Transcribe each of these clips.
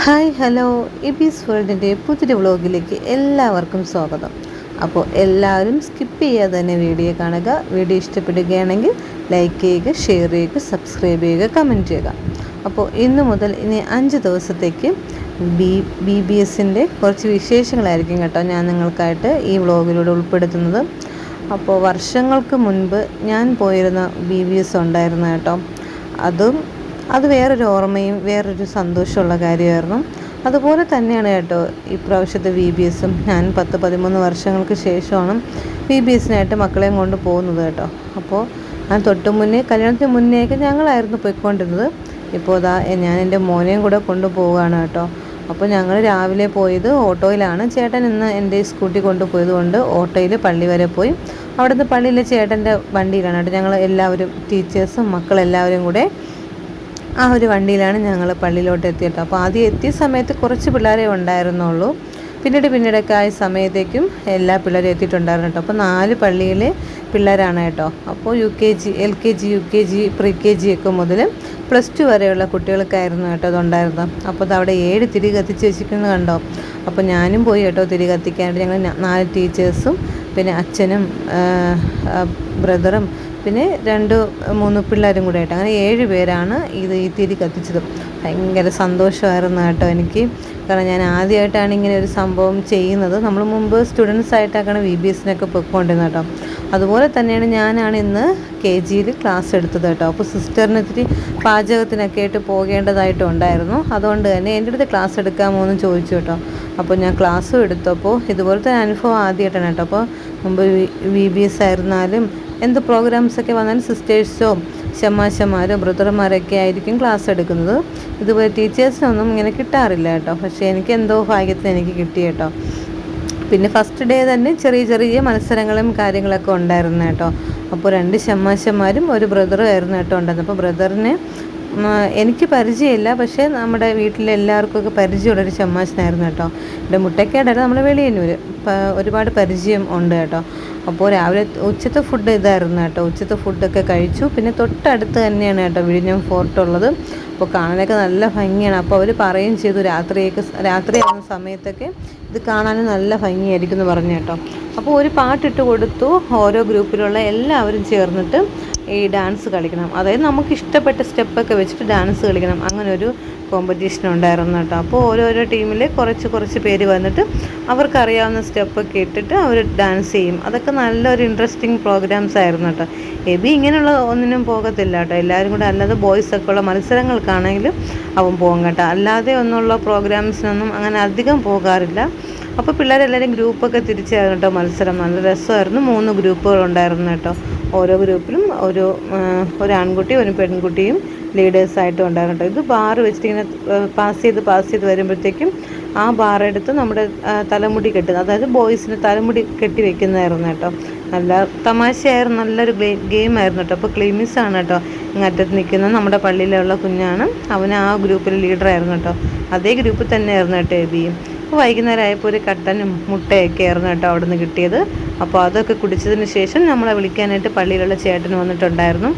Hi hello ഇബീസ് വേൾഡിൻ്റെ പുതിയൊരു വ്ളോഗിലേക്ക് എല്ലാവർക്കും സ്വാഗതം. അപ്പോൾ എല്ലാവരും സ്കിപ്പ് ചെയ്യാതെ തന്നെ വീഡിയോ കാണുക. വീഡിയോ ഇഷ്ടപ്പെടുകയാണെങ്കിൽ ലൈക്ക് ചെയ്യുക, ഷെയർ ചെയ്യുക, സബ്സ്ക്രൈബ് ചെയ്യുക, കമൻറ്റ് ചെയ്യുക. അപ്പോൾ ഇന്ന് മുതൽ ഇനി 5 ദിവസത്തേക്ക് ബി എസിൻ്റെ കുറച്ച് വിശേഷങ്ങളായിരിക്കും കേട്ടോ ഞാൻ നിങ്ങൾക്കായിട്ട് ഈ വ്ളോഗിലൂടെ ഉൾപ്പെടുത്തുന്നത്. അപ്പോൾ വർഷങ്ങൾക്ക് മുൻപ് ഞാൻ പോയിരുന്ന BBS ഉണ്ടായിരുന്നു കേട്ടോ. അത് വേറൊരു ഓർമ്മയും വേറൊരു സന്തോഷമുള്ള കാര്യമായിരുന്നു. അതുപോലെ തന്നെയാണ് കേട്ടോ ഇപ്രാവശ്യത്തെ BBSും. ഞാൻ 10-13 വർഷങ്ങൾക്ക് ശേഷമാണ് BBSനായിട്ട് മക്കളെയും കൊണ്ട് പോകുന്നത് കേട്ടോ. അപ്പോൾ ഞാൻ കല്യാണത്തിന് മുന്നേയൊക്കെ ഞങ്ങളായിരുന്നു പോയിക്കൊണ്ടിരുന്നത്. ഇപ്പോൾ ഞാൻ എൻ്റെ മോനെയും കൂടെ കൊണ്ടുപോവുകയാണ് കേട്ടോ. അപ്പോൾ ഞങ്ങൾ രാവിലെ പോയത് ഓട്ടോയിലാണ്. ചേട്ടൻ ഇന്ന് എൻ്റെ സ്കൂട്ടി കൊണ്ടുപോയത് കൊണ്ട് ഓട്ടോയിൽ പള്ളി വരെ പോയി. അവിടുന്ന് പള്ളിയിലെ ചേട്ടൻ്റെ വണ്ടിയിലാണ് കേട്ടോ ഞങ്ങൾ എല്ലാവരും, ടീച്ചേഴ്സും മക്കളെല്ലാവരും കൂടെ ആ ഒരു വണ്ടിയിലാണ് ഞങ്ങൾ പള്ളിയിലോട്ട് എത്തിയിട്ട്. അപ്പോൾ ആദ്യം എത്തിയ സമയത്ത് കുറച്ച് പിള്ളേരെ ഉണ്ടായിരുന്നുള്ളൂ. പിന്നീടൊക്കെ ആയ സമയത്തേക്കും എല്ലാ പിള്ളേരും എത്തിയിട്ടുണ്ടായിരുന്നു കേട്ടോ. അപ്പോൾ 4 പള്ളിയിലെ പിള്ളേരാണ് കേട്ടോ. അപ്പോൾ UKG, LKG, UKG, pre-KG ഒക്കെ മുതൽ +2 വരെയുള്ള കുട്ടികൾക്കായിരുന്നു കേട്ടോ അതുണ്ടായിരുന്നത്. അപ്പോൾ അവിടെ 7 തിരി കത്തിച്ച് വെച്ചിരിക്കുന്നത് കണ്ടോ. അപ്പോൾ ഞാനും പോയി കേട്ടോ തിരി കത്തിക്കാനായിട്ട്. ഞങ്ങൾ 4 ടീച്ചേഴ്സും പിന്നെ അച്ഛനും ബ്രദറും പിന്നെ 2-3 പിള്ളേരും കൂടെ ആയിട്ട് അങ്ങനെ 7 പേരാണ് ഈ തിരി കത്തിച്ചത്. ഭയങ്കര സന്തോഷമായിരുന്നു കേട്ടോ എനിക്ക്. കാരണം ഞാൻ ആദ്യമായിട്ടാണ് ഇങ്ങനെ ഒരു സംഭവം ചെയ്യുന്നത്. നമ്മൾ മുമ്പ് സ്റ്റുഡൻസ് ആയിട്ടാണ് BBSനൊക്കെ പൊയ്ക്കൊണ്ടിരുന്നത് കേട്ടോ. അതുപോലെ തന്നെയാണ് ഞാനാണ് ഇന്ന് KGയിൽ ക്ലാസ് എടുത്തത് കേട്ടോ. അപ്പോൾ സിസ്റ്ററിന് ഇത്തിരി പാചകത്തിനൊക്കെ ആയിട്ട് പോകേണ്ടതായിട്ടുണ്ടായിരുന്നു. അതുകൊണ്ട് തന്നെ എൻ്റെ അടുത്ത് ക്ലാസ് എടുക്കാമോ എന്ന് ചോദിച്ചു കേട്ടോ. അപ്പോൾ ഞാൻ ക്ലാസ്സും എടുത്തപ്പോൾ ഇതുപോലത്തെ അനുഭവം ആദ്യമായിട്ടാണ് കേട്ടോ. അപ്പോൾ മുമ്പ് BBS ആയിരുന്നാലും എന്ത് പ്രോഗ്രാംസൊക്കെ വന്നാലും സിസ്റ്റേഴ്സോ ഷമാശമാരോ ബ്രദർമാരൊക്കെ ആയിരിക്കും ക്ലാസ് എടുക്കുന്നത്. ഇതുപോലെ ടീച്ചേഴ്സിനൊന്നും ഇങ്ങനെ കിട്ടാറില്ല കേട്ടോ. പക്ഷേ എനിക്ക് എന്തോ ഭാഗ്യത്തിന് എനിക്ക് കിട്ടി കേട്ടോ. പിന്നെ ഫസ്റ്റ് ഡേ തന്നെ ചെറിയ മത്സരങ്ങളും കാര്യങ്ങളൊക്കെ ഉണ്ടായിരുന്നു കേട്ടോ. അപ്പോൾ 2 ഷമാശന്മാരും 1 ബ്രദറും ആയിരുന്നു കേട്ടോ ഉണ്ടായിരുന്നത്. അപ്പോൾ ബ്രദറിനെ എനിക്ക് പരിചയമില്ല, പക്ഷേ നമ്മുടെ വീട്ടിലെ എല്ലാവർക്കൊക്കെ പരിചയമുള്ളൊരു ഷമാശനായിരുന്നു കേട്ടോ. എൻ്റെ മുട്ടയ്ക്കാടായിരുന്നു നമ്മുടെ വെളിയന്നൂർ. ഒരുപാട് പരിചയം ഉണ്ട് കേട്ടോ. അപ്പോൾ രാവിലെ ഉച്ചത്തെ ഫുഡ് ഇതായിരുന്നു കേട്ടോ. ഉച്ചത്തെ ഫുഡൊക്കെ കഴിച്ചു. പിന്നെ തൊട്ടടുത്ത് തന്നെയാണ് കേട്ടോ വിഴിഞ്ഞം ഫോർട്ട് ഉള്ളത്. അപ്പോൾ കാണാനൊക്കെ നല്ല ഭംഗിയാണ്. അപ്പോൾ അവർ പറയുകയും ചെയ്തു രാത്രിയാകുന്ന സമയത്തൊക്കെ ഇത് കാണാനും നല്ല ഭംഗിയായിരിക്കും എന്ന് പറഞ്ഞു കേട്ടോ. അപ്പോൾ ഒരു പാട്ടിട്ട് കൊടുത്തു. ഓരോ ഗ്രൂപ്പിലുള്ള എല്ലാവരും ചേർന്നിട്ട് ഈ ഡാൻസ് കളിക്കണം. അതായത് നമുക്ക് ഇഷ്ടപ്പെട്ട സ്റ്റെപ്പൊക്കെ വെച്ചിട്ട് ഡാൻസ് കളിക്കണം. അങ്ങനെ ഒരു കോമ്പറ്റീഷൻ ഉണ്ടായിരുന്നു കേട്ടോ. അപ്പോൾ ഓരോരോ ടീമിൽ കുറച്ച് പേര് വന്നിട്ട് അവർക്കറിയാവുന്ന സ്റ്റെപ്പൊക്കെ ഇട്ടിട്ട് അവർ ഡാൻസ് ചെയ്യും. അതൊക്കെ നല്ലൊരു ഇൻട്രസ്റ്റിംഗ് പ്രോഗ്രാംസ് ആയിരുന്നു കേട്ടോ. എബി ഇങ്ങനെയുള്ള ഒന്നിനും പോകത്തില്ല കേട്ടോ. എല്ലാവരും കൂടെ അല്ലാതെ ബോയ്സൊക്കെ ഉള്ള മത്സരങ്ങൾക്കാണെങ്കിലും അവൻ പോകും കേട്ടോ. അല്ലാതെ ഒന്നുള്ള പ്രോഗ്രാംസിനൊന്നും അങ്ങനെ അധികം പോകാറില്ല. അപ്പോൾ പിള്ളേരെല്ലാവരും ഗ്രൂപ്പൊക്കെ തിരിച്ചായിരുന്നു കേട്ടോ മത്സരം. നല്ല രസമായിരുന്നു. 3 ഗ്രൂപ്പുകൾ ഉണ്ടായിരുന്നു കേട്ടോ. ഓരോ ഗ്രൂപ്പിലും ഒരു ആൺകുട്ടിയും 1 പെൺകുട്ടിയും ലീഡേഴ്സായിട്ടും ഉണ്ടായിരുന്നു കേട്ടോ. ഇത് ബാറ് വെച്ചിട്ട് ഇങ്ങനെ പാസ് ചെയ്ത് വരുമ്പോഴത്തേക്കും ആ ബാറെടുത്ത് നമ്മുടെ തലമുടി കെട്ടുന്നത്, അതായത് ബോയ്സിന് തലമുടി കെട്ടി വെക്കുന്നതായിരുന്നു കേട്ടോ. നല്ല തമാശയായിരുന്നു. നല്ലൊരു ഗെയിമായിരുന്നു കേട്ടോ. അപ്പോൾ ക്ലീമിസാണ് കേട്ടോ ഇങ്ങറ്റത്ത് നിൽക്കുന്നത്. നമ്മുടെ പള്ളിയിലുള്ള കുഞ്ഞാണ്. അവൻ ആ ഗ്രൂപ്പിൽ ലീഡറായിരുന്നു കേട്ടോ. അതേ ഗ്രൂപ്പിൽ തന്നെയായിരുന്നു കേട്ടോ എബിയും. അപ്പോൾ വൈകുന്നേരം ആയപ്പോൾ ഒരു കട്ടനും മുട്ടയൊക്കെ ആയിരുന്നു കേട്ടോ അവിടെ നിന്ന് കിട്ടിയത്. അപ്പോൾ അതൊക്കെ കുടിച്ചതിന് ശേഷം നമ്മളെ വിളിക്കാനായിട്ട് പള്ളിയിലുള്ള ചേട്ടൻ വന്നിട്ടുണ്ടായിരുന്നു.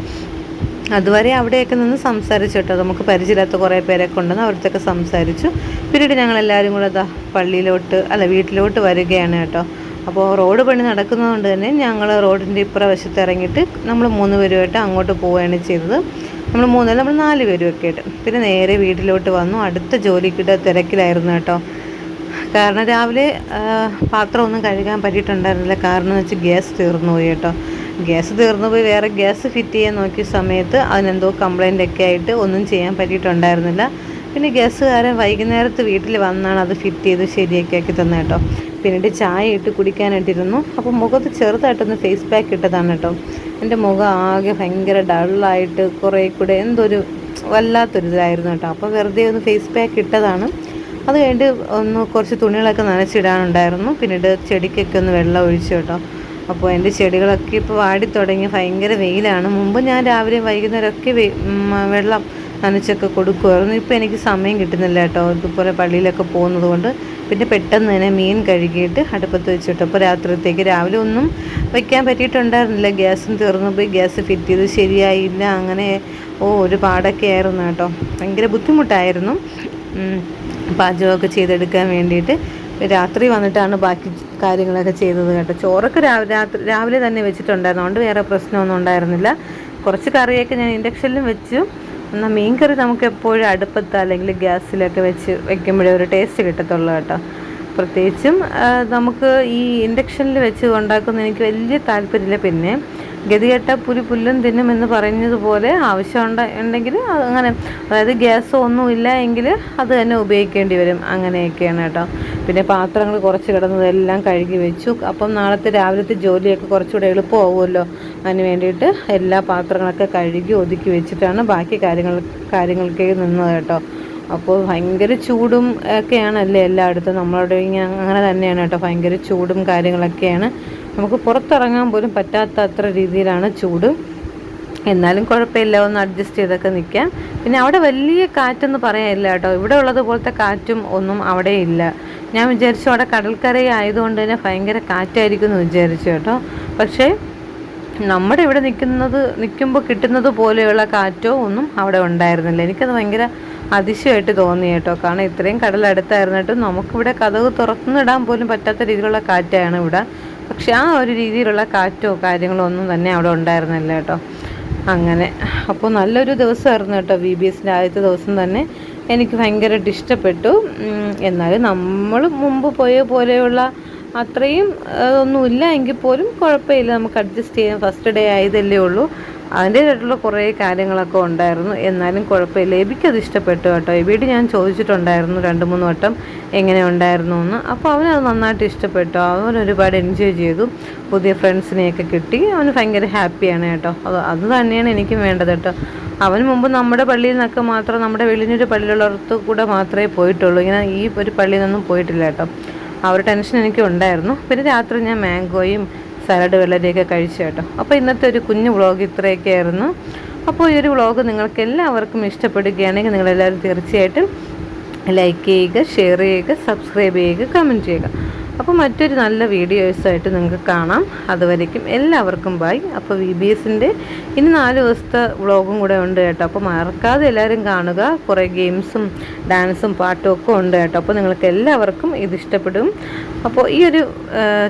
അതുവരെ അവിടെയൊക്കെ നിന്ന് സംസാരിച്ചു കേട്ടോ. നമുക്ക് പരിചയമില്ലാത്ത കുറേ പേരൊക്കെ ഉണ്ടെന്ന് അവിടുത്തൊക്കെ സംസാരിച്ചു. പിന്നീട് ഞങ്ങളെല്ലാവരും കൂടെ വീട്ടിലോട്ട് വരികയാണ് കേട്ടോ. അപ്പോൾ റോഡ് പണി നടക്കുന്നതുകൊണ്ട് തന്നെ ഞങ്ങൾ റോഡിൻ്റെ ഇപ്പുറവശത്ത് ഇറങ്ങിയിട്ട് നമ്മൾ 3 പേരുമായിട്ട് അങ്ങോട്ട് പോവുകയാണ് ചെയ്തത്. നമ്മൾ 4 പേരുമൊക്കെ ആയിട്ട് പിന്നെ നേരെ വീട്ടിലോട്ട് വന്നു. അടുത്ത ജോലിക്കിടെ തിരക്കിലായിരുന്നു കേട്ടോ. കാരണം രാവിലെ പാത്രമൊന്നും കഴുകാൻ പറ്റിയിട്ടുണ്ടായിരുന്നില്ല. കാരണം എന്ന് വെച്ചാൽ ഗ്യാസ് തീർന്നു പോയി കേട്ടോ. ഗ്യാസ് തീർന്നു പോയി വേറെ ഗ്യാസ് ഫിറ്റ് ചെയ്യാൻ നോക്കിയ സമയത്ത് അതിനെന്തോ കംപ്ലൈൻ്റൊക്കെ ആയിട്ട് ഒന്നും ചെയ്യാൻ പറ്റിയിട്ടുണ്ടായിരുന്നില്ല. പിന്നെ ഗ്യാസുകാരൻ വൈകുന്നേരത്ത് വീട്ടിൽ വന്നാണ് അത് ഫിറ്റ് ചെയ്ത് ശരിയാക്കി തന്നെ കേട്ടോ. പിന്നീട് ചായ ഇട്ട് കുടിക്കാനായിട്ടിരുന്നു. അപ്പോൾ മുഖത്ത് ചെറുതായിട്ടൊന്ന് ഫേസ് പാക്ക് ഇട്ടതാണ് കേട്ടോ. എൻ്റെ മുഖം ആകെ ഭയങ്കര ഡള്ളായിട്ട് കുറേ കൂടെ വല്ലാത്തൊരിതായിരുന്നു കേട്ടോ. അപ്പോൾ വെറുതെ ഒന്ന് ഫേസ് പാക്ക് ഇട്ടതാണ്. അത് കഴിഞ്ഞിട്ട് കുറച്ച് തുണികളൊക്കെ നനച്ചിടാനുണ്ടായിരുന്നു. പിന്നീട് ചെടിക്കൊക്കെ ഒന്ന് വെള്ളം ഒഴിച്ചു കേട്ടോ. അപ്പോൾ എൻ്റെ ചെടികളൊക്കെ ഇപ്പോൾ വാടി തുടങ്ങി. ഭയങ്കര വെയിലാണ്. മുമ്പ് ഞാൻ രാവിലെ വൈകുന്നേരമൊക്കെ വെള്ളം നനച്ചൊക്കെ കൊടുക്കുമായിരുന്നു. ഇപ്പോൾ എനിക്ക് സമയം കിട്ടുന്നില്ല കേട്ടോ. ഇതുപോലെ പള്ളിയിലൊക്കെ പോകുന്നത് കൊണ്ട്. പിന്നെ പെട്ടെന്ന് തന്നെ മീൻ കഴുകിയിട്ട് അടുപ്പത്ത് വെച്ചിട്ട് അപ്പോൾ രാവിലെ ഒന്നും വയ്ക്കാൻ പറ്റിയിട്ടുണ്ടായിരുന്നില്ല. ഗ്യാസും തീർന്നു പോയി. ഗ്യാസ് ഫിറ്റ് ചെയ്ത് ശരിയായില്ല. അങ്ങനെ ഒരു പാടൊക്കെ ആയിരുന്നു കേട്ടോ. ഭയങ്കര ബുദ്ധിമുട്ടായിരുന്നു. പാചകമൊക്കെ ചെയ്തെടുക്കാൻ വേണ്ടിയിട്ട്. രാത്രി വന്നിട്ടാണ് ബാക്കി കാര്യങ്ങളൊക്കെ ചെയ്തത് കേട്ടോ. ചോറൊക്കെ രാവിലെ തന്നെ വെച്ചിട്ടുണ്ടായിരുന്നു, അതുകൊണ്ട് വേറെ പ്രശ്നമൊന്നും ഉണ്ടായിരുന്നില്ല. കുറച്ച് കറിയൊക്കെ ഞാൻ ഇൻഡക്ഷനിലും വെച്ചു. എന്നാൽ മീൻ കറി നമുക്ക് എപ്പോഴും അടുപ്പത്ത് അല്ലെങ്കിൽ ഗ്യാസിലൊക്കെ വെക്കുമ്പോഴേ ഒരു ടേസ്റ്റ് കിട്ടത്തുള്ളൂ കേട്ടോ. പ്രത്യേകിച്ചും നമുക്ക് ഈ ഇൻഡക്ഷനിൽ വെച്ച് ഉണ്ടാക്കുന്ന എനിക്ക് വലിയ താല്പര്യമില്ല. പിന്നെ ഗതികെട്ട പുല്ലും തിന്നുമെന്ന് പറഞ്ഞതുപോലെ ഉണ്ടെങ്കിൽ അങ്ങനെ, അതായത് ഗ്യാസോ ഒന്നുമില്ല എങ്കിൽ അത് തന്നെ ഉപയോഗിക്കേണ്ടി വരും. അങ്ങനെയൊക്കെയാണ് കേട്ടോ. പിന്നെ പാത്രങ്ങൾ കുറച്ച് കിടന്നതെല്ലാം കഴുകി വെച്ചു. അപ്പം നാളത്തെ രാവിലത്തെ ജോലിയൊക്കെ കുറച്ചുകൂടെ എളുപ്പമാവുമല്ലോ. അതിന് വേണ്ടിയിട്ട് എല്ലാ പാത്രങ്ങളൊക്കെ കഴുകി ഒതുക്കി വെച്ചിട്ടാണ് ബാക്കി കാര്യങ്ങൾക്ക് നിന്നത് കേട്ടോ. അപ്പോൾ ഭയങ്കര ചൂടും ഒക്കെയാണല്ലേ എല്ലായിടത്തും. നമ്മളവിടെ അങ്ങനെ തന്നെയാണ് കേട്ടോ. ഭയങ്കര ചൂടും കാര്യങ്ങളൊക്കെയാണ്. നമുക്ക് പുറത്തിറങ്ങാൻ പോലും പറ്റാത്ത അത്ര രീതിയിലാണ് ചൂട്. എന്നാലും കുഴപ്പമില്ല, ഒന്ന് അഡ്ജസ്റ്റ് ചെയ്തൊക്കെ നിൽക്കാം. പിന്നെ അവിടെ വലിയ കാറ്റൊന്നും പറയാനില്ല കേട്ടോ. ഇവിടെ ഉള്ളതുപോലത്തെ കാറ്റും ഒന്നും അവിടെ ഇല്ല. ഞാൻ വിചാരിച്ചു അവിടെ കടൽക്കര ആയതുകൊണ്ട് തന്നെ ഭയങ്കര കാറ്റായിരിക്കും എന്ന് വിചാരിച്ചു കേട്ടോ. പക്ഷേ നമ്മുടെ ഇവിടെ നിൽക്കുമ്പോൾ കിട്ടുന്നത് പോലെയുള്ള കാറ്റോ ഒന്നും അവിടെ ഉണ്ടായിരുന്നില്ല. എനിക്കത് ഭയങ്കര അതിശയമായിട്ട് തോന്നി കേട്ടോ. കാരണം ഇത്രയും കടലടുത്തായിരുന്നിട്ടും നമുക്കിവിടെ കതക് തുറന്നിടാൻ പോലും പറ്റാത്ത രീതിയിലുള്ള കാറ്റാണ് ഇവിടെ. പക്ഷെ ആ ഒരു രീതിയിലുള്ള കാറ്റോ കാര്യങ്ങളോ ഒന്നും തന്നെ അവിടെ ഉണ്ടായിരുന്നില്ല കേട്ടോ. അങ്ങനെ അപ്പോൾ നല്ലൊരു ദിവസമായിരുന്നു കേട്ടോ. VBSൻ്റെ ആദ്യത്തെ ദിവസം തന്നെ എനിക്ക് ഭയങ്കരമായിട്ട് ഇഷ്ടപ്പെട്ടു. എന്നാലും നമ്മൾ മുമ്പ് പോയ പോലെയുള്ള അത്രയും ഒന്നുമില്ല എങ്കിൽ പോലും കുഴപ്പമില്ല, നമുക്ക് അഡ്ജസ്റ്റ് ചെയ്യാം. ഫസ്റ്റ് ഡേ ആയതല്ലേ ഉള്ളൂ, അതിൻ്റേതായിട്ടുള്ള കുറേ കാര്യങ്ങളൊക്കെ ഉണ്ടായിരുന്നു. എന്നാലും കുഴപ്പമില്ല, എബിക്കത് ഇഷ്ടപ്പെട്ടു കേട്ടോ. എബിയോട് ഞാൻ ചോദിച്ചിട്ടുണ്ടായിരുന്നു 2-3 വട്ടം എങ്ങനെ ഉണ്ടായിരുന്നു എന്ന്. അപ്പോൾ അവനത് നന്നായിട്ട് ഇഷ്ടപ്പെട്ടു. അവൻ ഒരുപാട് എൻജോയ് ചെയ്തു. പുതിയ ഫ്രണ്ട്സിനെയൊക്കെ കിട്ടി. അവന് ഭയങ്കര ഹാപ്പിയാണ് കേട്ടോ. അത് തന്നെയാണ് എനിക്കും വേണ്ടത് കേട്ടോ. അവന് മുമ്പ് നമ്മുടെ പള്ളിയിൽ നിന്നൊക്കെ മാത്രം, നമ്മുടെ വെളിഞ്ഞൊരു പള്ളിയിലുള്ളവർക്ക് കൂടെ മാത്രമേ പോയിട്ടുള്ളൂ. ഇങ്ങനെ ഈ ഒരു പള്ളിയിൽ നിന്നും പോയിട്ടില്ല കേട്ടോ. ആ ഒരു ടെൻഷൻ എനിക്ക് ഉണ്ടായിരുന്നു. പിന്നെ രാത്രി ഞാൻ മാംഗോയും സലാഡ് വെള്ളരിയൊക്കെ കഴിച്ചു കേട്ടോ. അപ്പോൾ ഇന്നത്തെ ഒരു കുഞ്ഞു വ്ളോഗ് ഇത്രയൊക്കെ ആയിരുന്നു. അപ്പോൾ ഈ ഒരു വ്ളോഗ് നിങ്ങൾക്ക് എല്ലാവർക്കും ഇഷ്ടപ്പെടുകയാണെങ്കിൽ നിങ്ങളെല്ലാവരും തീർച്ചയായിട്ടും ലൈക്ക് ചെയ്യുക, ഷെയർ ചെയ്യുക, സബ്സ്ക്രൈബ് ചെയ്യുക, കമൻറ്റ് ചെയ്യുക. അപ്പോൾ മറ്റൊരു നല്ല വീഡിയോസായിട്ട് നിങ്ങൾക്ക് കാണാം. അതുവരേക്കും എല്ലാവർക്കും ബൈ. അപ്പോൾ VBSൻ്റെ ഇനി 4 ദിവസത്തെ വ്ളോഗും കൂടെ ഉണ്ട് കേട്ടോ. അപ്പോൾ മറക്കാതെ എല്ലാവരും കാണുക. കുറേ ഗെയിംസും ഡാൻസും പാട്ടും ഒക്കെ ഉണ്ട് കേട്ടോ. അപ്പോൾ നിങ്ങൾക്ക് എല്ലാവർക്കും ഇത് ഇഷ്ടപ്പെടും. അപ്പോൾ ഈ ഒരു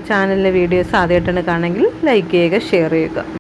ചാനലിലെ വീഡിയോസ് ആദ്യമായിട്ടാണ് കാണുമെങ്കിൽ ലൈക്ക് ചെയ്യുക, ഷെയർ ചെയ്യുക.